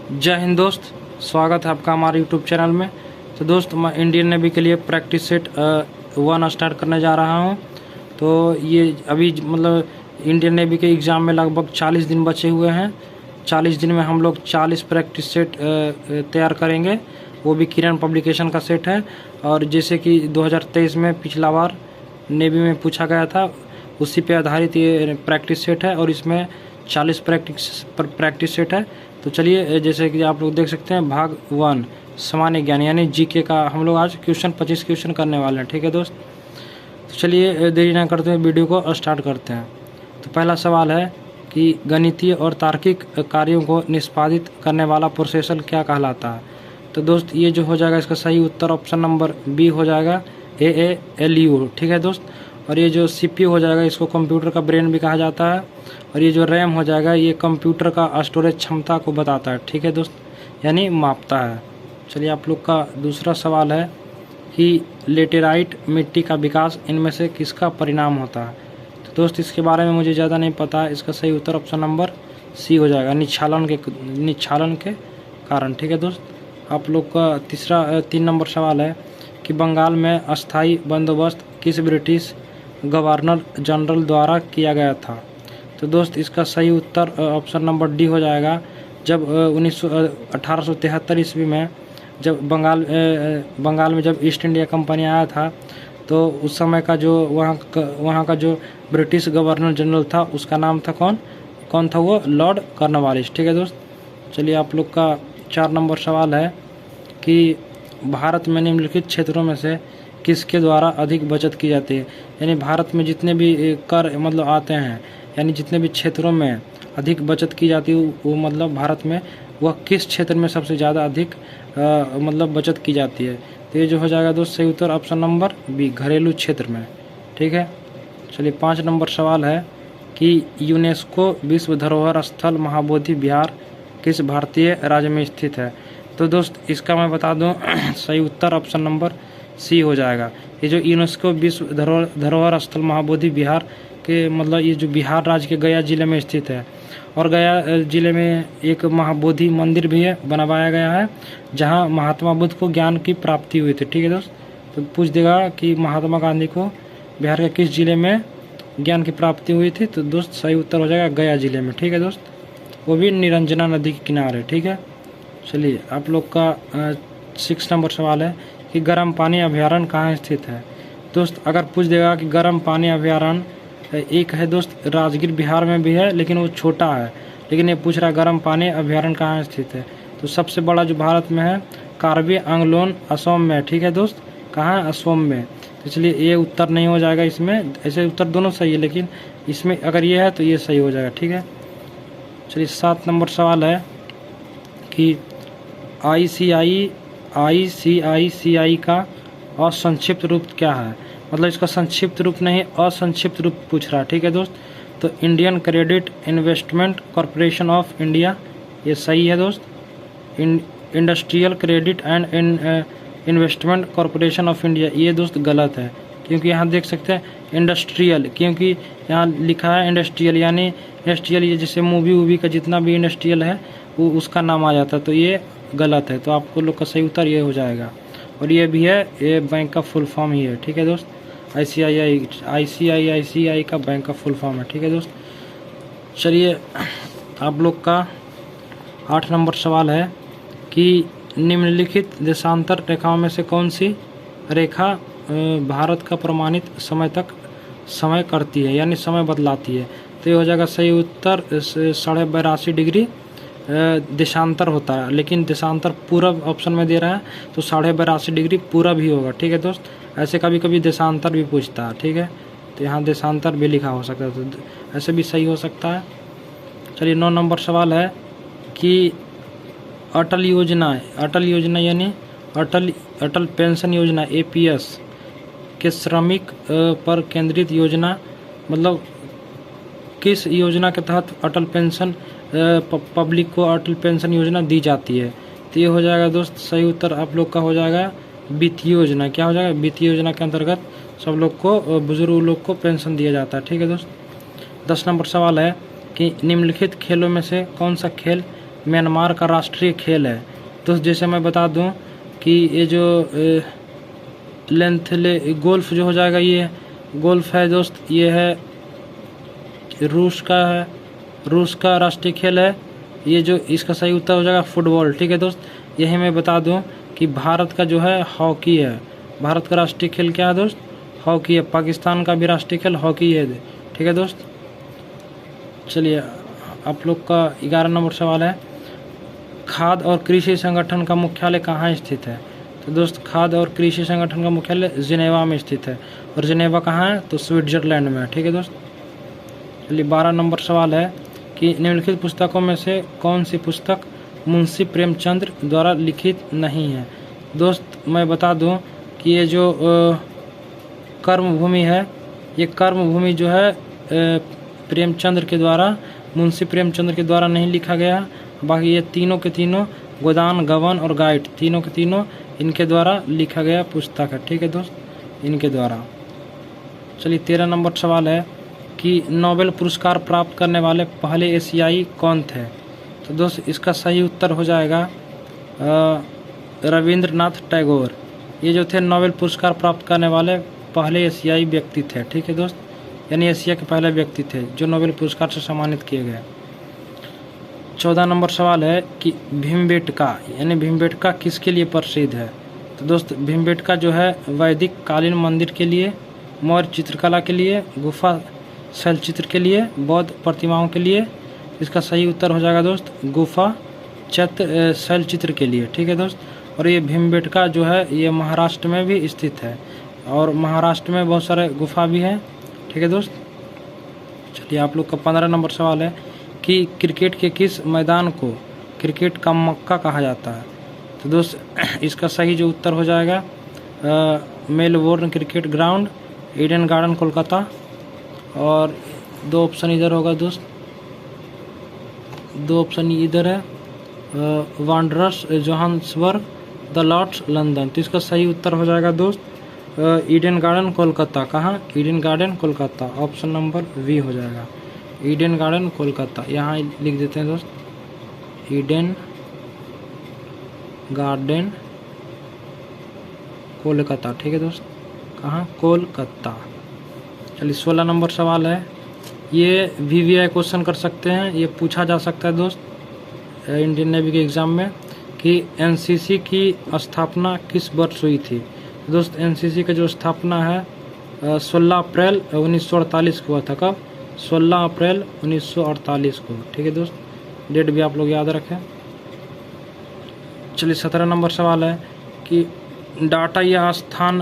जय हिंद दोस्त, स्वागत है आपका हमारे यूट्यूब चैनल में। तो दोस्त, मैं इंडियन नेवी के लिए प्रैक्टिस सेट 1 स्टार्ट करने जा रहा हूं। तो ये अभी मतलब इंडियन नेवी के एग्ज़ाम में लगभग 40 दिन बचे हुए हैं। 40 दिन में हम लोग 40 प्रैक्टिस सेट तैयार करेंगे। वो भी किरण पब्लिकेशन का सेट है। और जैसे कि 2023 में पिछला बार नेवी में पूछा गया था, उसी पे आधारित ये प्रैक्टिस सेट है और इसमें 40 प्रैक्टिस सेट है। तो चलिए, जैसे कि आप लोग देख सकते हैं, भाग 1 सामान्य ज्ञान यानी जीके का हम लोग आज 25 क्वेश्चन करने वाले हैं। ठीक है दोस्त, तो चलिए देरी ना करते हुए वीडियो को स्टार्ट करते हैं। तो पहला सवाल है कि गणितीय और तार्किक कार्यों को निष्पादित करने वाला प्रोसेसर क्या कहलाता है। तो दोस्त, ये जो हो जाएगा, इसका सही उत्तर ऑप्शन नंबर बी हो जाएगा, AALU। ठीक है दोस्त, और ये जो CPU हो जाएगा, इसको कंप्यूटर का ब्रेन भी कहा जाता है। और ये जो रैम हो जाएगा, ये कंप्यूटर का स्टोरेज क्षमता को बताता है। ठीक है दोस्त, यानी मापता है। चलिए, आप लोग का दूसरा सवाल है कि लेटेराइट मिट्टी का विकास इनमें से किसका परिणाम होता है। तो दोस्त, इसके बारे में मुझे ज़्यादा नहीं पता है। इसका सही उत्तर ऑप्शन नंबर सी हो जाएगा, निच्छालन के कारण। ठीक है दोस्त, आप लोग का 3 नंबर सवाल है कि बंगाल में अस्थायी बंदोबस्त किस ब्रिटिश गवर्नर जनरल द्वारा किया गया था। तो दोस्त, इसका सही उत्तर ऑप्शन नंबर डी हो जाएगा। जब 1873 ईस्वी में जब बंगाल में जब ईस्ट इंडिया कंपनी आया था, तो उस समय का जो वहाँ का जो ब्रिटिश गवर्नर जनरल था, उसका नाम था कौन था वो, लॉर्ड कॉर्नवालिस। ठीक है दोस्त, चलिए, आप लोग का 4 नंबर सवाल है कि भारत में निम्नलिखित क्षेत्रों में से किसके द्वारा अधिक बचत की जाती है। यानी भारत में जितने भी कर मतलब आते हैं, यानी जितने भी क्षेत्रों में अधिक बचत की जाती है, वो मतलब भारत में वह किस क्षेत्र में सबसे ज़्यादा अधिक मतलब बचत की जाती है। तो ये जो हो जाएगा दोस्त, सही उत्तर ऑप्शन नंबर बी, घरेलू क्षेत्र में। ठीक है, चलिए, 5 नंबर सवाल है कि यूनेस्को विश्व धरोहर स्थल महाबोधि विहार किस भारतीय राज्य में स्थित है। तो दोस्त, इसका मैं बता दूं, सही उत्तर ऑप्शन नंबर सी हो जाएगा। ये जो यूनेस्को विश्व धरोहर स्थल महाबोधि विहार के मतलब ये जो बिहार राज्य के गया जिले में स्थित है। और गया जिले में एक महाबोधि मंदिर भी है, बनवाया गया है, जहां महात्मा बुद्ध को ज्ञान की प्राप्ति हुई थी। ठीक है दोस्त, तो पूछ देगा कि महात्मा गांधी को बिहार के किस जिले में ज्ञान की प्राप्ति हुई थी। तो दोस्त, सही उत्तर हो जाएगा गया जिले में। ठीक है दोस्त, वो भी निरंजना नदी के किनारे। ठीक है, चलिए, आप लोग का 6 नंबर सवाल है कि गर्म पानी अभ्यारण्य कहाँ स्थित है। दोस्त, अगर पूछ देगा कि गर्म पानी अभ्यारण्य एक है दोस्त, राजगीर बिहार में भी है, लेकिन वो छोटा है। लेकिन ये पूछ रहा है गर्म पानी अभ्यारण्य कहाँ स्थित है। तो सबसे बड़ा जो भारत में है, कार्बी आंगलोन असम में। ठीक है दोस्त, कहाँ है, असम में। तो इसलिए ये उत्तर नहीं हो जाएगा इसमें। ऐसे उत्तर दोनों सही है, लेकिन इसमें अगर ये है तो ये सही हो जाएगा। ठीक है, चलिए, 7 नंबर सवाल है कि ICICI का असंक्षिप्त रूप क्या है। मतलब इसका संक्षिप्त रूप नहीं, असंक्षिप्त रूप पूछ रहा है। ठीक है दोस्त, तो Indian credit investment corporation of India, ये सही है दोस्त। Industrial credit and investment corporation of India, ये दोस्त गलत है, क्योंकि यहाँ देख सकते हैं इंडस्ट्रियल, क्योंकि यहाँ लिखा है इंडस्ट्रियल, यानी इंडस्ट्रियल ये जैसे मूवी का जितना भी इंडस्ट्रियल है वो उसका नाम आ जाता है। तो ये गलत है, तो आपको लोग का सही उत्तर ये हो जाएगा। और ये भी है, ये बैंक का फुल फॉर्म ही है। ठीक है दोस्त, ICICI का बैंक का फुल फॉर्म है। ठीक है दोस्त, चलिए, आप लोग का 8 नंबर सवाल है कि निम्नलिखित देशांतर रेखाओं में से कौन सी रेखा भारत का प्रमाणित समय करती है, यानी समय बदलाती है। तो ये हो जाएगा सही उत्तर 82.5 डिग्री देशांतर होता है, लेकिन देशांतर पूरब ऑप्शन में दे रहा है, तो 82.5 डिग्री पूरब ही होगा। ठीक है दोस्त, ऐसे कभी कभी देशांतर भी पूछता है। ठीक है, तो यहाँ देशांतर भी लिखा हो सकता है, तो ऐसे भी सही हो सकता है। चलिए, 9 नंबर सवाल है कि अटल योजना यानी अटल पेंशन योजना APS के श्रमिक पर केंद्रित योजना, मतलब किस योजना के तहत अटल पेंशन पब्लिक को अटल पेंशन योजना दी जाती है। तो ये हो जाएगा दोस्त, सही उत्तर आप लोग का हो जाएगा वित्तीय योजना। क्या हो जाएगा, वित्तीय योजना के अंतर्गत सब लोग को, बुजुर्ग लोग को पेंशन दिया जाता है। ठीक है दोस्त, 10 नंबर सवाल है कि निम्नलिखित खेलों में से कौन सा खेल म्यांमार का राष्ट्रीय खेल है। तो जैसे मैं बता दूं कि ये जो गोल्फ जो हो जाएगा, ये गोल्फ है दोस्त, ये है रूस का राष्ट्रीय खेल है। ये जो इसका सही उत्तर हो जाएगा फुटबॉल। ठीक है दोस्त, यही मैं बता दूं कि भारत का जो है हॉकी है। भारत का राष्ट्रीय खेल क्या है दोस्त? हॉकी है। पाकिस्तान का भी राष्ट्रीय खेल हॉकी है। ठीक है दोस्त, चलिए आप लोग का 11 नंबर सवाल है, खाद्य और कृषि संगठन का मुख्यालय कहाँ स्थित है? तो दोस्त खाद्य और कृषि संगठन का मुख्यालय जिनेवा में स्थित है। और जिनेवा कहाँ है? तो स्विट्जरलैंड में है। ठीक है दोस्त, चलिए 12 नंबर सवाल है कि निम्नलिखित पुस्तकों में से कौन सी पुस्तक मुंशी प्रेमचंद द्वारा लिखित नहीं है? दोस्त मैं बता दूं कि ये जो कर्मभूमि है, ये कर्मभूमि जो है प्रेमचंद्र के द्वारा, मुंशी प्रेमचंद्र के द्वारा नहीं लिखा गया। बाकी ये तीनों के तीनों गोदान, गबन और गाइड, तीनों के तीनों इनके द्वारा लिखा गया पुस्तक है। ठीक है दोस्त, इनके द्वारा। चलिए 13 नंबर सवाल है कि नोबेल पुरस्कार प्राप्त करने वाले पहले एशियाई कौन थे? तो दोस्त इसका सही उत्तर हो जाएगा रविंद्रनाथ टैगोर। ये जो थे नोबेल पुरस्कार प्राप्त करने वाले पहले एशियाई व्यक्ति थे। ठीक है दोस्त, यानी एशिया के पहले व्यक्ति थे जो नोबेल पुरस्कार से सम्मानित किए गए। 14 नंबर सवाल है कि भीमबेटका यानी भीमबेटका किसके लिए प्रसिद्ध है? तो दोस्त भीमबेटका जो है वैदिक कालीन मंदिर के लिए, मौर्य चित्रकला के लिए, गुफा शैलचित्र के लिए, बौद्ध प्रतिमाओं के लिए। इसका सही उत्तर हो जाएगा दोस्त गुफा शैलचित्र के लिए। ठीक है दोस्त, और ये भीमबेटका जो है ये महाराष्ट्र में भी स्थित है और महाराष्ट्र में बहुत सारे गुफा भी हैं। ठीक है दोस्त, चलिए आप लोग का 15 नंबर सवाल है कि क्रिकेट के किस मैदान को क्रिकेट का मक्का कहा जाता है? तो दोस्त इसका सही जो उत्तर हो जाएगा Melbourne cricket ground, Eden Garden Kolkata, और 2 ऑप्शन इधर होगा दोस्त, 2 ऑप्शन इधर है Wanderers Johannesburg, the Lord's London. तो इसका सही उत्तर हो जाएगा दोस्त ईडन गार्डन कोलकाता। कहाँ? Eden Garden Kolkata, option number V हो जाएगा, ईडन गार्डन कोलकाता। यहाँ लिख देते हैं दोस्त ईडन गार्डन कोलकाता। ठीक है दोस्त, कहाँ? कोलकाता। चलिए 16 नंबर सवाल है, ये VVI क्वेश्चन कर सकते हैं, ये पूछा जा सकता है दोस्त इंडियन नेवी के एग्ज़ाम में कि NCC की स्थापना किस वर्ष हुई थी? दोस्त NCC का जो स्थापना है 16 अप्रैल 1948 को हुआ था। कब? 16 अप्रैल 1948 को। ठीक है दोस्त, डेट भी आप लोग याद रखें। चलिए 17 नंबर सवाल है कि डाटा या स्थान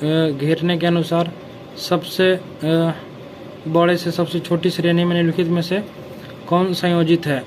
घेरने के अनुसार सबसे बड़े से सबसे छोटी श्रेणी में निम्नलिखित में से कौन संयोजित है?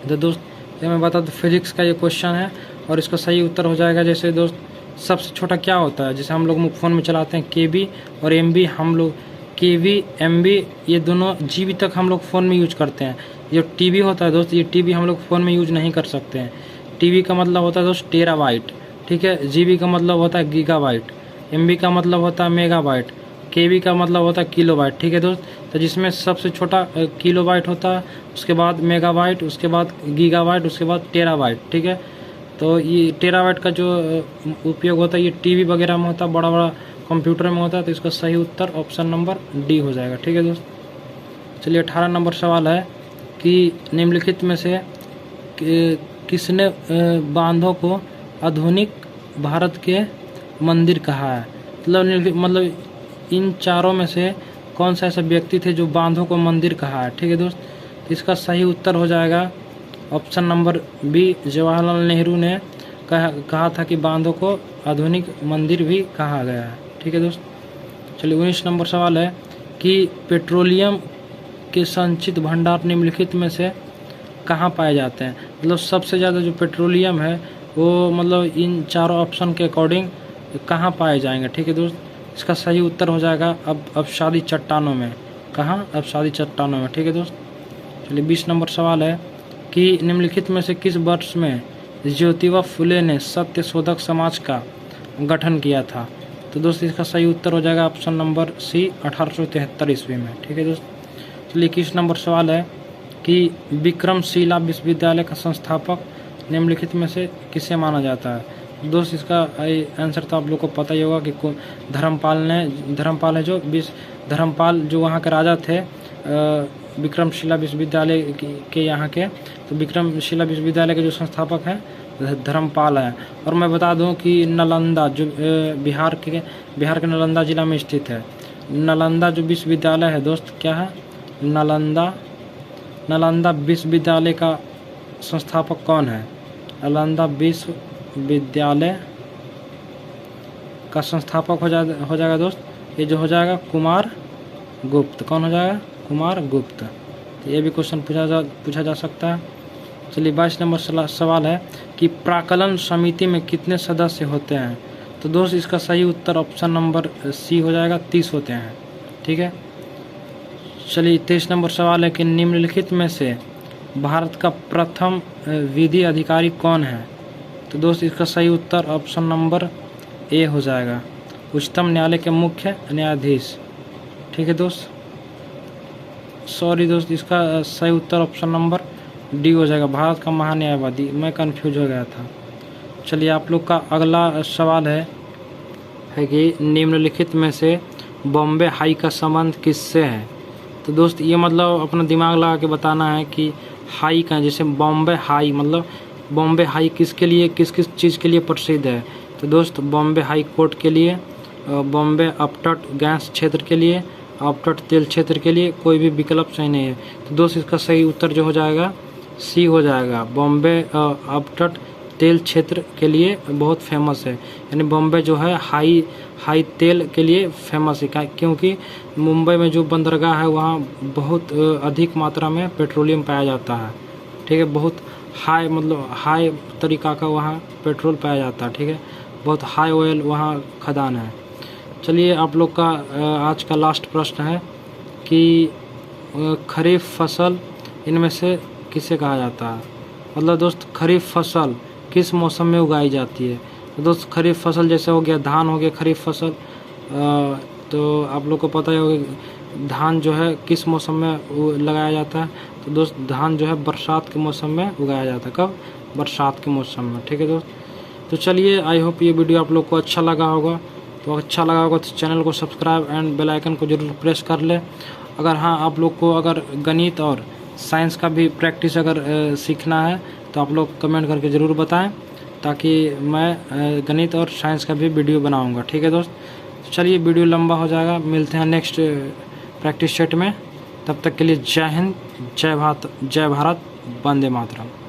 तो दोस्त ये मैं बता दूं फिजिक्स का ये क्वेश्चन है और इसका सही उत्तर हो जाएगा, जैसे दोस्त सबसे छोटा क्या होता है, जैसे हम लोग फ़ोन में चलाते हैं KB और MB, हम लोग KB MB ये दोनों GB तक हम लोग फ़ोन में यूज करते हैं। जो TB होता है दोस्त, ये TB हम लोग फ़ोन में यूज नहीं कर सकते हैं। TB का मतलब होता है दोस्त टेराबाइट। ठीक है, GB का मतलब होता है गीगाबाइट, MB का मतलब होता है मेगाबाइट, KB का मतलब होता है किलोबाइट। ठीक है दोस्त, तो जिसमें सबसे छोटा किलोबाइट होता है, उसके बाद मेगाबाइट, उसके बाद गीगाबाइट, उसके बाद टेराबाइट। ठीक है, तो ये टेराबाइट का जो उपयोग होता है ये टीवी वगैरह में होता है, बड़ा बड़ा कंप्यूटर में होता है। तो इसका सही उत्तर ऑप्शन नंबर डी हो जाएगा। ठीक है दोस्त, चलिए 18 नंबर सवाल है कि निम्नलिखित में से किसने बांधों को आधुनिक भारत के मंदिर कहा है? मतलब इन चारों में से कौन सा ऐसा व्यक्ति थे जो बांधों को मंदिर कहा है? ठीक है दोस्त, तो इसका सही उत्तर हो जाएगा option number B, Jawaharlal Nehru ने कहा था कि बांधों को आधुनिक मंदिर भी कहा गया है। ठीक है दोस्त, चलिए 19 नंबर सवाल है कि पेट्रोलियम के संचित भंडार निम्नलिखित में से कहाँ पाए जाते हैं? मतलब सबसे ज़्यादा जो पेट्रोलियम है वो मतलब इन चारों ऑप्शन के अकॉर्डिंग कहाँ पाए जाएंगे? ठीक है दोस्त, इसका सही उत्तर हो जाएगा अब शादी चट्टानों में। कहाँ? अब शादी चट्टानों में। ठीक है दोस्त, चलिए 20 नंबर सवाल है कि निम्नलिखित में से किस वर्ष में ज्योतिबा फुले ने सत्य शोधक समाज का गठन किया था? तो दोस्त इसका सही उत्तर हो जाएगा ऑप्शन नंबर सी, 1873 ईस्वी में। ठीक है दोस्त, चलिए 21 नंबर सवाल है कि विक्रमशिला विश्वविद्यालय का संस्थापक निम्नलिखित में से किसे माना जाता है। दोस्त इसका आंसर तो आप लोग को पता ही होगा कि धर्मपाल है जो धर्मपाल जो वहाँ के राजा थे विक्रमशिला विश्वविद्यालय के यहाँ के, तो विक्रमशिला विश्वविद्यालय के जो संस्थापक हैं धर्मपाल हैं। और मैं बता दूं कि नालंदा जो बिहार के नालंदा जिला में स्थित है, नालंदा जो विश्वविद्यालय है दोस्त क्या है, नालंदा विश्वविद्यालय का संस्थापक कौन है। नालंदा विश्वविद्यालय का संस्थापक हो जाएगा दोस्त, ये जो हो जाएगा कुमार गुप्त। कौन हो जाएगा, कुमार गुप्त। तो ये भी क्वेश्चन पूछा जा सकता है। चलिए 22 नंबर सवाल है कि प्राक्कलन समिति में कितने सदस्य होते हैं। तो दोस्त इसका सही उत्तर ऑप्शन नंबर सी हो जाएगा, 30 होते हैं। ठीक है। चलिए 23 नंबर सवाल है कि निम्नलिखित में से भारत का प्रथम विधि अधिकारी कौन है। तो दोस्त इसका सही उत्तर ऑप्शन नंबर ए हो जाएगा, उच्चतम न्यायालय के मुख्य न्यायाधीश। ठीक है दोस्त, सॉरी दोस्त, इसका सही उत्तर ऑप्शन नंबर डी हो जाएगा, भारत का महान्यायवादी। मैं कंफ्यूज हो गया था। चलिए आप लोग का अगला सवाल है कि निम्नलिखित में से बॉम्बे हाई का संबंध किससे है। तो दोस्त ये मतलब अपना दिमाग लगा के बताना है कि हाई का, जैसे बॉम्बे हाई मतलब बॉम्बे हाई किसके लिए, किस किस चीज़ के लिए प्रसिद्ध है। तो दोस्त बॉम्बे हाई कोर्ट के लिए, बॉम्बे अपतट गैस क्षेत्र के लिए, अपतट तेल क्षेत्र के लिए, कोई भी विकल्प सही नहीं है। तो दोस्त इसका सही उत्तर जो हो जाएगा सी हो जाएगा, बॉम्बे अपतट तेल क्षेत्र के लिए बहुत फेमस है। यानी बॉम्बे जो है हाई तेल के लिए फेमस है, क्योंकि मुंबई में जो बंदरगाह है वहाँ बहुत अधिक मात्रा में पेट्रोलियम पाया जाता है। ठीक है, बहुत हाई मतलब हाई तरीका का वहाँ पेट्रोल पाया जाता है। ठीक है, बहुत हाई ऑयल वहाँ खदान है। चलिए आप लोग का आज का लास्ट प्रश्न है कि खरीफ फसल इनमें से किसे कहा जाता है। मतलब दोस्त खरीफ फसल किस मौसम में उगाई जाती है। तो दोस्त खरीफ फसल जैसे हो गया धान हो गया खरीफ फसल, तो आप लोग को पता ही होगा धान जो है किस मौसम में लगाया जाता है। तो दोस्त धान जो है बरसात के मौसम में उगाया जाता है। कब, बरसात के मौसम में। ठीक है दोस्त, तो चलिए आई होप ये वीडियो आप लोग को अच्छा लगा होगा। तो अच्छा लगा होगा तो चैनल को सब्सक्राइब एंड बेल आइकन को जरूर प्रेस कर ले। अगर हाँ आप लोग को अगर गणित और साइंस का भी प्रैक्टिस अगर सीखना है तो आप लोग कमेंट करके ज़रूर बताएं, ताकि मैं गणित और साइंस का भी वीडियो बनाऊंगा। ठीक है दोस्त, चलिए वीडियो लंबा हो जाएगा, मिलते हैं नेक्स्ट प्रैक्टिस सेट में। तब तक के लिए जय हिंद, जय भारत, वंदे मातरम।